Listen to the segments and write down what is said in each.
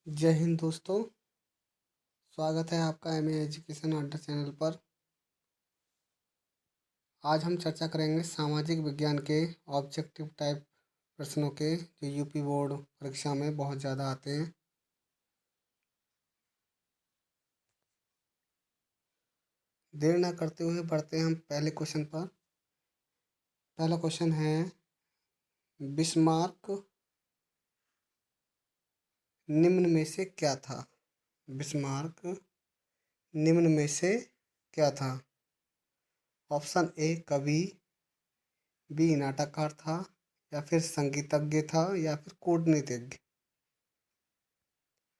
जय हिंद दोस्तों। स्वागत है आपका एम ए एजुकेशन अड्डा चैनल पर। आज हम चर्चा करेंगे सामाजिक विज्ञान के ऑब्जेक्टिव टाइप प्रश्नों के, जो यूपी बोर्ड परीक्षा में बहुत ज़्यादा आते हैं। देर ना करते हुए बढ़ते हैं हम पहले क्वेश्चन पर। पहला क्वेश्चन है, बिस्मार्क निम्न में से क्या था? बिस्मार्क निम्न में से क्या था? ऑप्शन ए कवि, बी नाटककार था, या फिर संगीतज्ञ था, या फिर कूटनीतिज्ञ।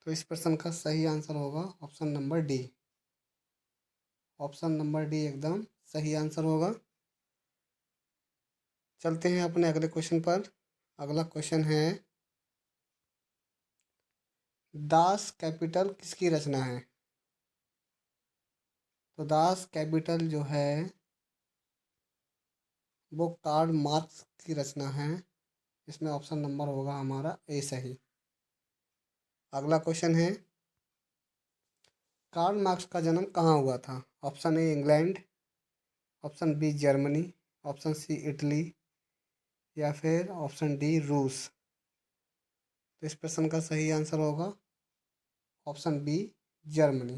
तो इस प्रश्न का सही आंसर होगा option number D. Option number D एकदम सही आंसर होगा। चलते हैं अपने अगले क्वेश्चन पर। अगला क्वेश्चन है, दास कैपिटल किसकी रचना है? तो दास कैपिटल जो है वो कार्ल मार्क्स की रचना है। इसमें ऑप्शन नंबर होगा हमारा ए सही। अगला क्वेश्चन है, कार्ल मार्क्स का जन्म कहाँ हुआ था? Option A England, option B Germany, option C Italy, या फिर ऑप्शन डी रूस। तो इस प्रश्न का सही आंसर होगा option B Germany.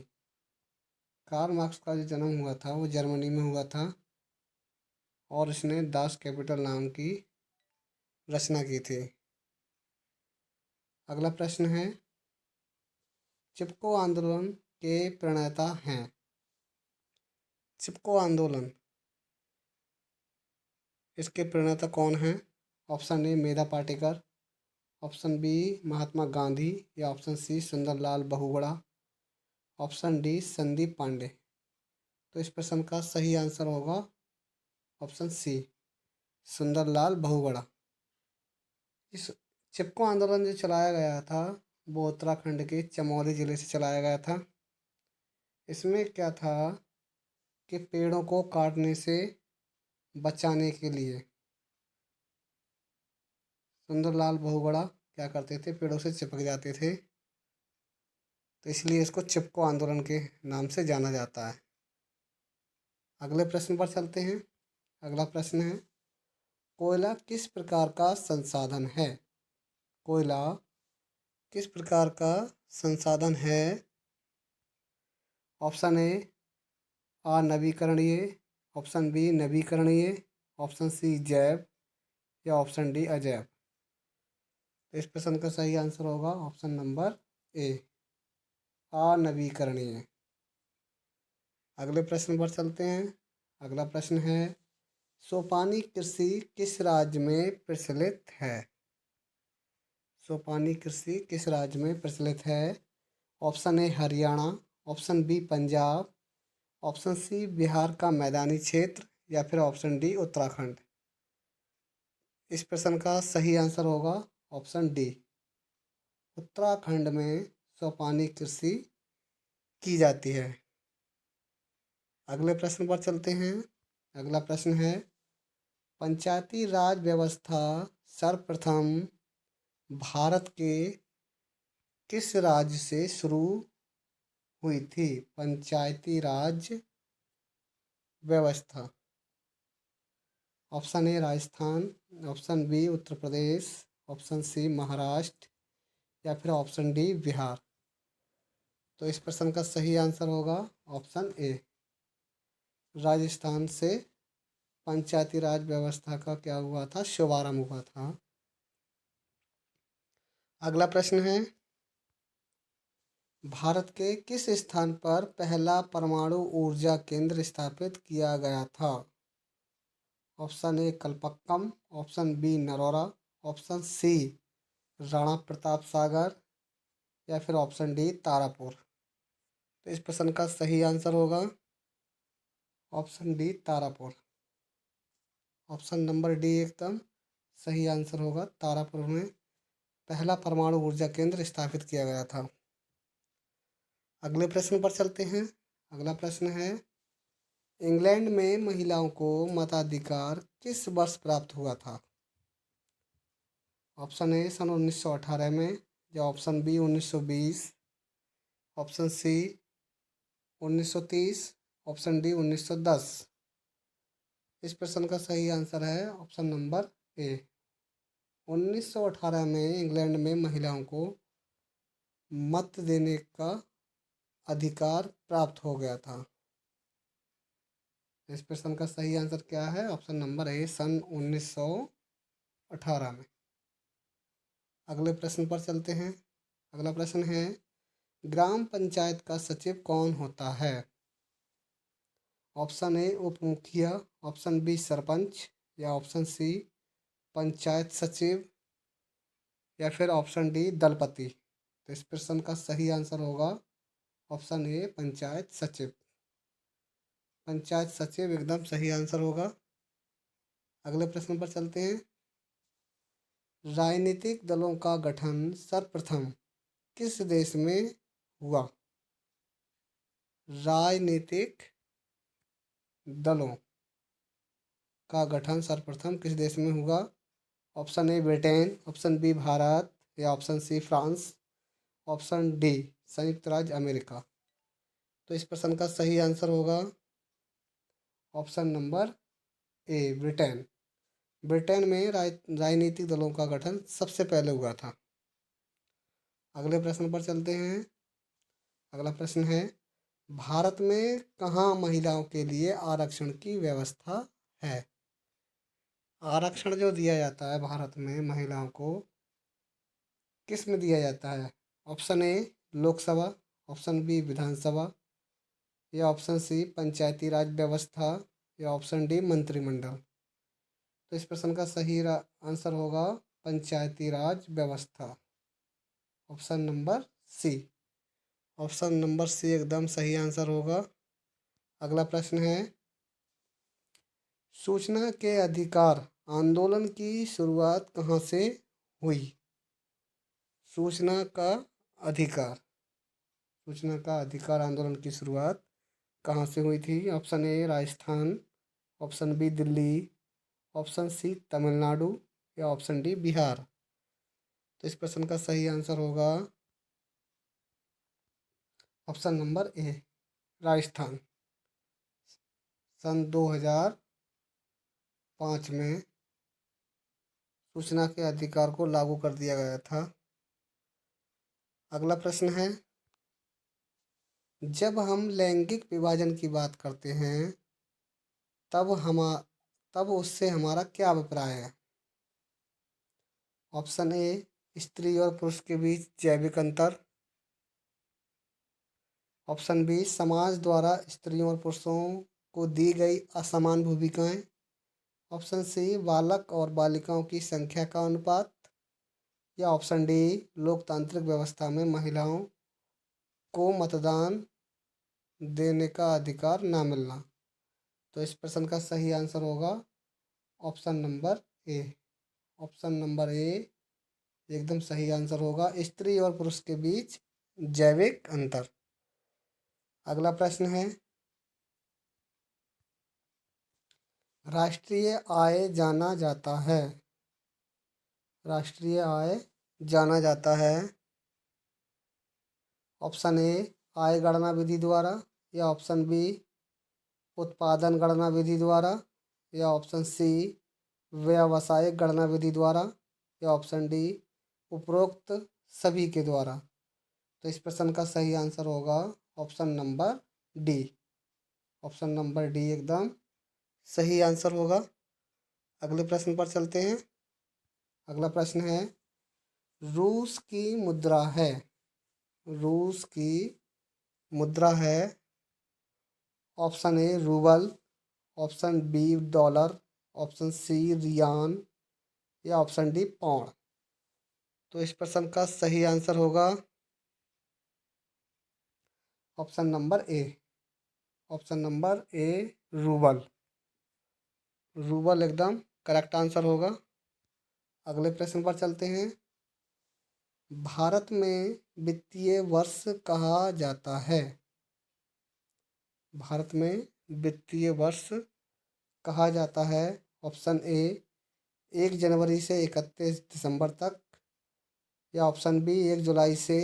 Karl Marx का जो जन्म हुआ था वो जर्मनी में हुआ था और इसने दास कैपिटल नाम की रचना की थी। अगला प्रश्न है, चिपको आंदोलन के प्रणेता हैं? चिपको आंदोलन, इसके प्रणेता कौन हैं? Option A Medha Patekar, option B Mahatma Gandhi, या option C Sunderlal Bahuguna, option D Sandeep Pandey. तो इस प्रश्न का सही आंसर होगा ऑप्शन सी सुंदरलाल बहुगुणा। इस चिपको आंदोलन जो चलाया गया था वो उत्तराखंड के चमोली ज़िले से चलाया गया था। इसमें क्या था कि पेड़ों को काटने से बचाने के लिए सुंदरलाल बहुगुणा क्या करते थे, पेड़ों से चिपक जाते थे। तो इसलिए इसको चिपको आंदोलन के नाम से जाना जाता है। अगले प्रश्न पर चलते हैं। अगला प्रश्न है, कोयला किस प्रकार का संसाधन है? कोयला किस प्रकार का संसाधन है? ऑप्शन ए अनवीकरणीय, ऑप्शन बी नवीकरणीय, ऑप्शन सी जैव, या ऑप्शन डी अजैव। तो इस प्रश्न का सही आंसर होगा ऑप्शन नंबर ए अनवीकरणीय। अगले प्रश्न पर चलते हैं। अगला प्रश्न है, सोपानी कृषि किस राज्य में प्रचलित है? सोपानी कृषि किस राज्य में प्रचलित है? Option A Haryana, option B Punjab, option C Bihar का मैदानी क्षेत्र, या फिर ऑप्शन डी उत्तराखंड। इस प्रश्न का सही आंसर होगा ऑप्शन डी उत्तराखंड में सोपानी कृषि की जाती है। अगले प्रश्न पर चलते हैं। अगला प्रश्न है, पंचायती राज व्यवस्था सर्वप्रथम भारत के किस राज्य से शुरू हुई थी? पंचायती राज व्यवस्था, option A Rajasthan, option B Uttar Pradesh, option C Maharashtra, या फिर ऑप्शन डी बिहार। तो इस प्रश्न का सही आंसर होगा ऑप्शन ए राजस्थान से पंचायती राज व्यवस्था का क्या हुआ था, शुभारंभ हुआ था। अगला प्रश्न है, भारत के किस स्थान पर पहला परमाणु ऊर्जा केंद्र स्थापित किया गया था? Option A Kalpakkam, option B Narora, option C Rana Pratap Sagar, या फिर ऑप्शन डी तारापुर। तो इस प्रश्न का सही आंसर होगा option D Tarapur. Option number D एकदम सही आंसर होगा। तारापुर में पहला परमाणु ऊर्जा केंद्र स्थापित किया गया था। अगले प्रश्न पर चलते हैं। अगला प्रश्न है, इंग्लैंड में महिलाओं को मताधिकार किस वर्ष प्राप्त हुआ था? ऑप्शन ए सन 1918 में, या option B 1920, option C 1930, option D 1910। इस प्रश्न का सही आंसर है ऑप्शन नंबर ए। 1918 में इंग्लैंड में महिलाओं को मत देने का अधिकार प्राप्त हो गया था। इस प्रश्न का सही आंसर क्या है? ऑप्शन नंबर ए, सन 1918 में। अगले प्रश्न पर चलते हैं। अगला प्रश्न है, ग्राम पंचायत का सचिव कौन होता है? ऑप्शन ए उप मुखिया, ऑप्शन बी सरपंच, या ऑप्शन सी पंचायत सचिव, या फिर ऑप्शन डी दलपति। तो इस प्रश्न का सही आंसर होगा ऑप्शन ए, पंचायत सचिव। पंचायत सचिव एकदम सही आंसर होगा। अगले प्रश्न पर चलते हैं। राजनीतिक दलों का गठन सर्वप्रथम किस देश में हुआ? राजनीतिक दलों का गठन सर्वप्रथम किस देश में हुआ? Option A Britain, option B Bharat, या option C France, option D संयुक्त राज्य अमेरिका। तो इस प्रश्न का सही आंसर होगा option number A, Britain. Britain में राजनीतिक दलों का गठन सबसे पहले हुआ था। अगले प्रश्न पर चलते हैं। अगला प्रश्न है, भारत में कहाँ महिलाओं के लिए आरक्षण की व्यवस्था है? आरक्षण जो दिया जाता है भारत में महिलाओं को, किस में दिया जाता है? Option A Lok Sabha, option B Vidhan Sabha, या ऑप्शन सी पंचायती राज व्यवस्था, या ऑप्शन डी मंत्रिमंडल। तो इस प्रश्न का सही आंसर होगा पंचायती राज व्यवस्था, option number C. Option number C एकदम सही आंसर होगा। अगला प्रश्न है, सूचना के अधिकार आंदोलन की शुरुआत कहाँ से हुई? सूचना का अधिकार, सूचना का अधिकार आंदोलन की शुरुआत कहाँ से हुई थी? Option A Rajasthan, option B Delhi, option C Tamil Nadu, या ऑप्शन डी बिहार। तो इस प्रश्न का सही आंसर होगा ऑप्शन नंबर ए, राजस्थान। सन 2005 में सूचना के अधिकार को लागू कर दिया गया था। अगला प्रश्न है, जब हम लैंगिक विभाजन की बात करते हैं तब उससे हमारा क्या अभिप्राय है? ऑप्शन ए स्त्री और पुरुष के बीच जैविक अंतर, ऑप्शन बी समाज द्वारा स्त्रियों और पुरुषों को दी गई असमान भूमिकाएं, ऑप्शन सी बालक और बालिकाओं की संख्या का अनुपात, या ऑप्शन डी लोकतांत्रिक व्यवस्था में महिलाओं को मतदान देने का अधिकार ना मिलना। तो इस प्रश्न का सही आंसर होगा option number A. Option number A एकदम सही आंसर होगा, स्त्री और पुरुष के बीच जैविक अंतर। अगला प्रश्न है, राष्ट्रीय आय जाना जाता है, राष्ट्रीय आय जाना जाता है ऑप्शन ए आय गणना विधि द्वारा, या ऑप्शन बी उत्पादन गणना विधि द्वारा, या ऑप्शन सी व्यावसायिक गणना विधि द्वारा, या ऑप्शन डी उपरोक्त सभी के द्वारा। तो इस प्रश्न का सही आंसर होगा option number D. Option number D एकदम सही आंसर होगा। अगले प्रश्न पर चलते हैं। अगला प्रश्न है, रूस की मुद्रा है, रूस की मुद्रा है option A ruble, option B dollar, option C रियान, या ऑप्शन डी पाउंड। तो इस प्रश्न का सही आंसर होगा option number A, option number A rouble. Rouble एकदम करेक्ट आंसर होगा। अगले प्रश्न पर चलते हैं। भारत में वित्तीय वर्ष कहा जाता है, भारत में वित्तीय वर्ष कहा जाता है ऑप्शन ए 1 जनवरी से 31 दिसंबर तक, या ऑप्शन बी 1 जुलाई से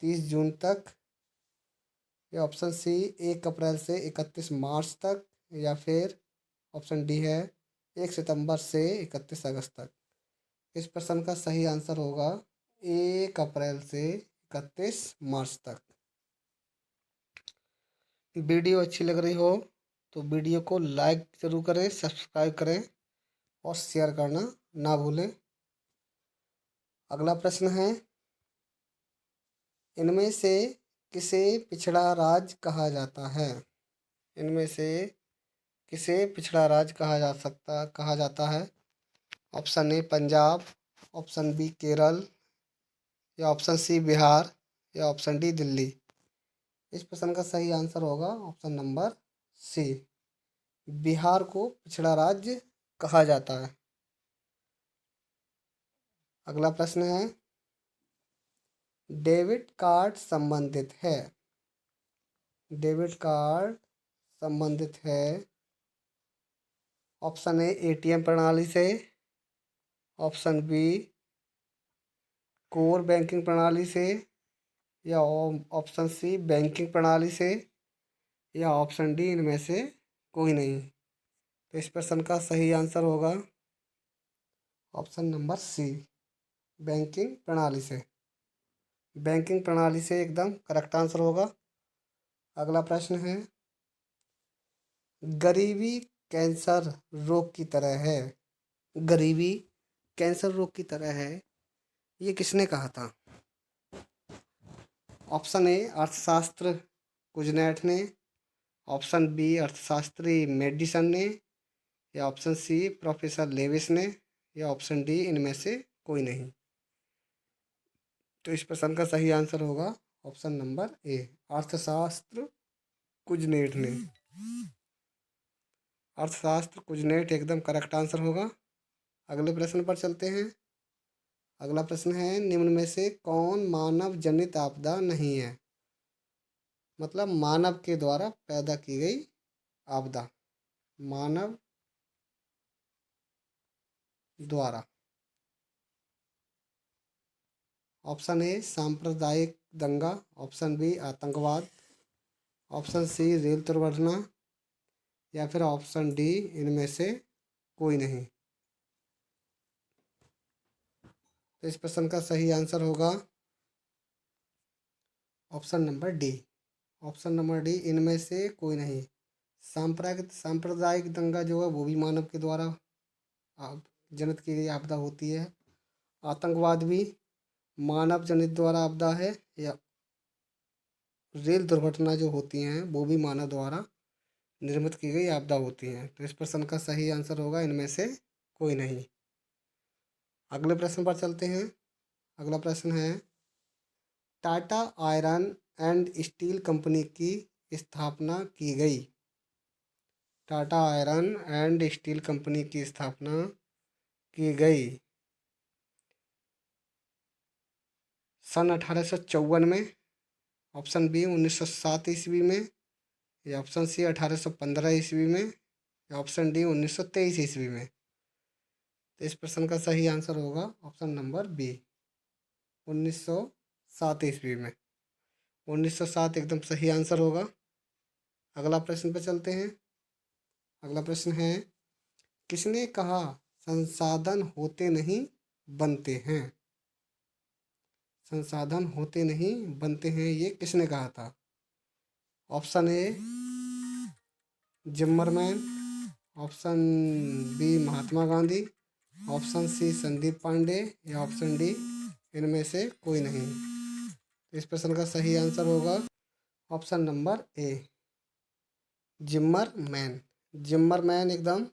30 जून तक, या ऑप्शन सी 1 अप्रैल से 31 मार्च तक, या फिर ऑप्शन डी है 1 सितंबर से 31 अगस्त तक। इस प्रश्न का सही आंसर होगा 1 अप्रैल से 31 मार्च तक। वीडियो अच्छी लग रही हो तो वीडियो को लाइक ज़रूर करें, सब्सक्राइब करें और शेयर करना ना भूलें। अगला प्रश्न है, इनमें से किसे पिछड़ा राज्य कहा जाता है? इनमें से किसे पिछड़ा राज्य कहा जाता है? Option A Punjab, option B Kerala, या ऑप्शन सी बिहार, या ऑप्शन डी दिल्ली। इस प्रश्न का सही आंसर होगा ऑप्शन नंबर सी, बिहार को पिछड़ा राज्य कहा जाता है। अगला प्रश्न है, डेबिट कार्ड संबंधित है। डेबिट कार्ड संबंधित है ऑप्शन ए एटीएम प्रणाली से, ऑप्शन बी कोर बैंकिंग प्रणाली से, या ऑप्शन सी बैंकिंग प्रणाली से, या ऑप्शन डी इनमें से कोई नहीं। तो इस प्रश्न का सही आंसर होगा ऑप्शन नंबर सी, बैंकिंग प्रणाली से। बैंकिंग प्रणाली से एकदम करेक्ट आंसर होगा। अगला प्रश्न है, गरीबी कैंसर रोग की तरह है। गरीबी कैंसर रोग की तरह है, ये किसने कहा था? ऑप्शन ए अर्थशास्त्र कुजनेट ने, ऑप्शन बी अर्थशास्त्री मेडिसन ने, या ऑप्शन सी प्रोफेसर लेविस ने, या ऑप्शन डी इनमें से कोई नहीं। तो इस प्रश्न का सही आंसर होगा ऑप्शन नंबर ए, अर्थशास्त्र कुजनेट ने। अर्थशास्त्र कुजनेट एकदम करेक्ट आंसर होगा। अगले प्रश्न पर चलते हैं। अगला प्रश्न है, निम्न में से कौन मानव जनित आपदा नहीं है? मतलब मानव के द्वारा पैदा की गई आपदा, मानव द्वारा। ऑप्शन ए सांप्रदायिक दंगा, ऑप्शन बी आतंकवाद, ऑप्शन सी रेल दुर्घटना, या फिर ऑप्शन डी इनमें से कोई नहीं। तो इस प्रश्न का सही आंसर होगा option number D. Option number D इनमें से कोई नहीं। सांप्रदायिक दंगा जो है वो भी मानव के द्वारा जनित की गई आपदा होती है। आतंकवाद भी मानव जनित द्वारा आपदा है, या रेल दुर्घटना जो होती हैं वो भी मानव द्वारा निर्मित की गई आपदा होती हैं। तो इस प्रश्न का सही आंसर होगा इनमें से कोई नहीं। अगले प्रश्न पर चलते हैं। अगला प्रश्न है, Tata iron and steel company की स्थापना की गई। Tata iron and steel company की स्थापना की गई सन 1854 में, ऑप्शन बी 1907 ईस्वी में, या ऑप्शन सी 1815 ईस्वी में, या ऑप्शन डी 1923 ईस्वी में। तो इस प्रश्न का सही आंसर होगा ऑप्शन नंबर बी, 1907 ईस्वी में। 1907 एकदम सही आंसर होगा। अगला प्रश्न पर चलते हैं। अगला प्रश्न है, किसने कहा संसाधन होते नहीं बनते हैं? संसाधन होते नहीं बनते हैं, ये किसने कहा था? Option A Zimmerman, option B Mahatma Gandhi, option C Sandeep Pandey, या ऑप्शन डी इनमें से कोई नहीं। इस प्रश्न का सही आंसर होगा ऑप्शन नंबर ए, जिम्मरमैन। जिम्मरमैन एकदम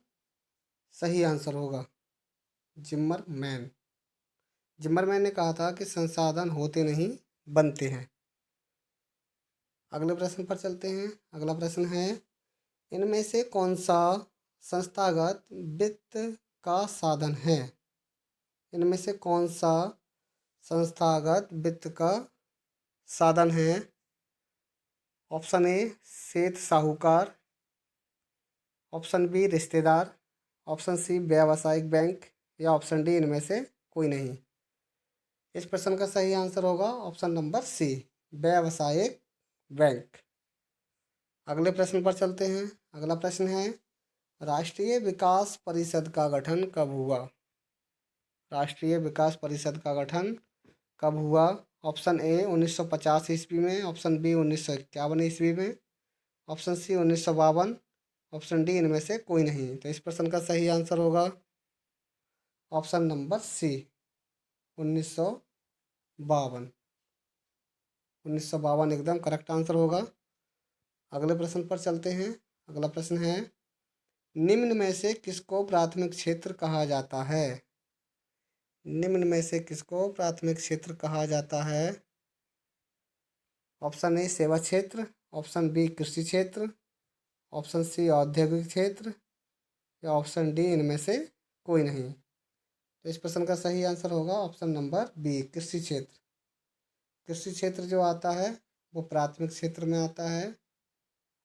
सही आंसर होगा, जिम्मरमैन। जिम्मरमैन ने कहा था कि संसाधन होते नहीं बनते हैं। अगले प्रश्न पर चलते हैं। अगला प्रश्न है, इनमें से कौन सा संस्थागत वित्त का साधन है? इनमें से कौन सा संस्थागत वित्त का साधन है? ऑप्शन ए सेठ साहूकार, ऑप्शन बी रिश्तेदार, ऑप्शन सी व्यावसायिक बैंक, या ऑप्शन डी इनमें से कोई नहीं। इस प्रश्न का सही आंसर होगा ऑप्शन नंबर सी, व्यावसायिक बैंक। अगले प्रश्न पर चलते हैं। अगला प्रश्न है, राष्ट्रीय विकास परिषद का गठन कब हुआ? राष्ट्रीय विकास परिषद का गठन कब हुआ? ऑप्शन ए 1950 ईस्वी में, ऑप्शन बी 1951 ईस्वी में, ऑप्शन सी 1952, ऑप्शन डी इनमें से कोई नहीं। तो इस प्रश्न का सही आंसर होगा ऑप्शन नंबर सी, 1952। 1952 एकदम करेक्ट आंसर होगा। अगले प्रश्न पर चलते हैं। अगला प्रश्न है, निम्न में से किसको प्राथमिक क्षेत्र कहा जाता है? निम्न में से किसको प्राथमिक क्षेत्र कहा जाता है? ऑप्शन ए सेवा क्षेत्र, ऑप्शन बी कृषि क्षेत्र, ऑप्शन सी औद्योगिक क्षेत्र, या ऑप्शन डी इनमें से कोई नहीं। तो इस प्रश्न का सही आंसर होगा ऑप्शन नंबर बी, कृषि क्षेत्र। कृषि क्षेत्र जो आता है वो प्राथमिक क्षेत्र में आता है,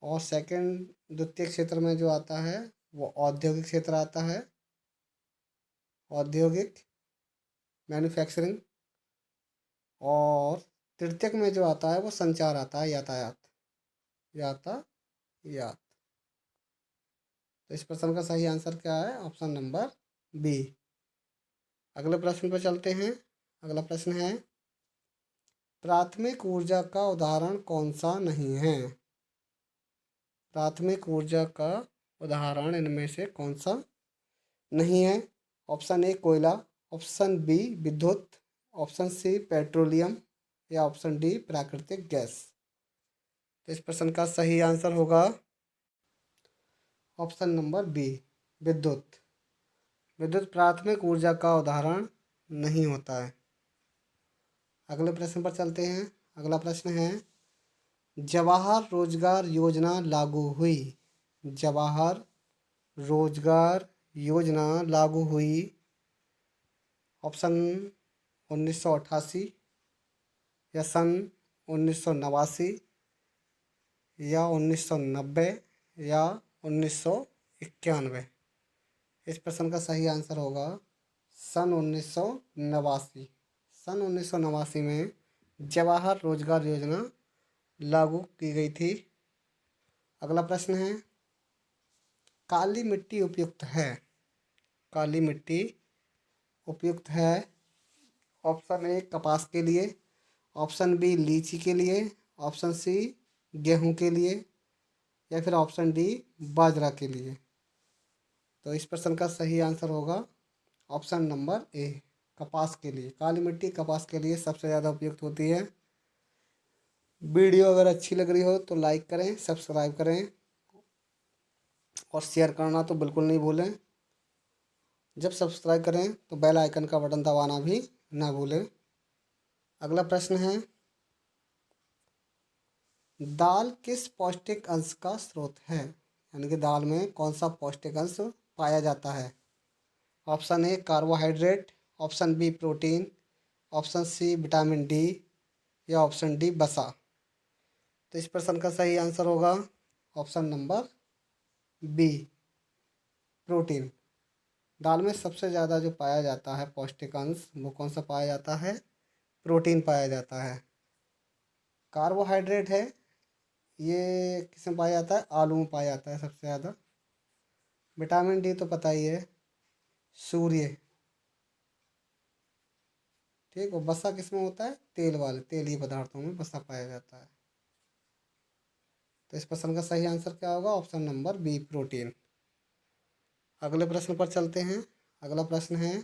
और सेकंड द्वितीय क्षेत्र में जो आता है वो औद्योगिक क्षेत्र आता है, औद्योगिक मैन्युफैक्चरिंग। और तृतीयक में जो आता है वो संचार आता है, यातायात, यातायात। तो इस प्रश्न का सही आंसर क्या है? Option number B. अगले प्रश्न पर चलते हैं। अगला प्रश्न है, प्राथमिक ऊर्जा का उदाहरण कौन सा नहीं है? प्राथमिक ऊर्जा का उदाहरण इनमें से कौन सा नहीं है? ऑप्शन ए कोयला, ऑप्शन बी विद्युत, ऑप्शन सी पेट्रोलियम, या ऑप्शन डी प्राकृतिक गैस। तो इस प्रश्न का सही आंसर होगा ऑप्शन नंबर बी, विद्युत। विद्युत प्राथमिक ऊर्जा का उदाहरण नहीं होता है। अगले प्रश्न पर चलते हैं। अगला प्रश्न है, जवाहर रोजगार योजना लागू हुई। जवाहर रोजगार योजना लागू हुई ऑप्शन 1988, या सन 1989, या 1990, या 1991। इस प्रश्न का सही आंसर होगा सन 1989। सन 1989 में जवाहर रोजगार योजना लागू की गई थी। अगला प्रश्न है, काली मिट्टी उपयुक्त है। काली मिट्टी उपयुक्त है ऑप्शन ए कपास के लिए, ऑप्शन बी लीची के लिए, ऑप्शन सी गेहूं के लिए, या फिर ऑप्शन डी बाजरा के लिए। तो इस प्रश्न का सही आंसर होगा ऑप्शन नंबर ए, कपास के लिए। काली मिट्टी कपास के लिए सबसे ज़्यादा उपयुक्त होती है। वीडियो अगर अच्छी लग रही हो तो लाइक करें, सब्सक्राइब करें, और शेयर करना तो बिल्कुल नहीं भूलें। जब सब्सक्राइब करें तो बेल आइकन का बटन दबाना भी ना भूलें। अगला प्रश्न है, दाल किस पौष्टिक अंश का स्रोत है? यानी कि दाल में कौन सा पौष्टिक अंश पाया जाता है? Option A carbohydrate, option B protein, option C vitamin D, या ऑप्शन डी वसा। तो इस प्रश्न का सही आंसर होगा ऑप्शन नंबर बी, प्रोटीन। दाल में सबसे ज़्यादा जो पाया जाता है पौष्टिक अंश वो कौन सा पाया जाता है? प्रोटीन पाया जाता है। कार्बोहाइड्रेट है, ये किसमें पाया जाता है? आलू में पाया जाता है सबसे ज़्यादा। विटामिन डी तो पता ही है, सूर्य। ठीक, और वसा किसमें होता है? तेल वाले, तेलीय पदार्थों में वसा पाया जाता है। तो इस प्रश्न का सही आंसर क्या होगा? Option number B, protein. अगले प्रश्न पर चलते हैं। अगला प्रश्न है,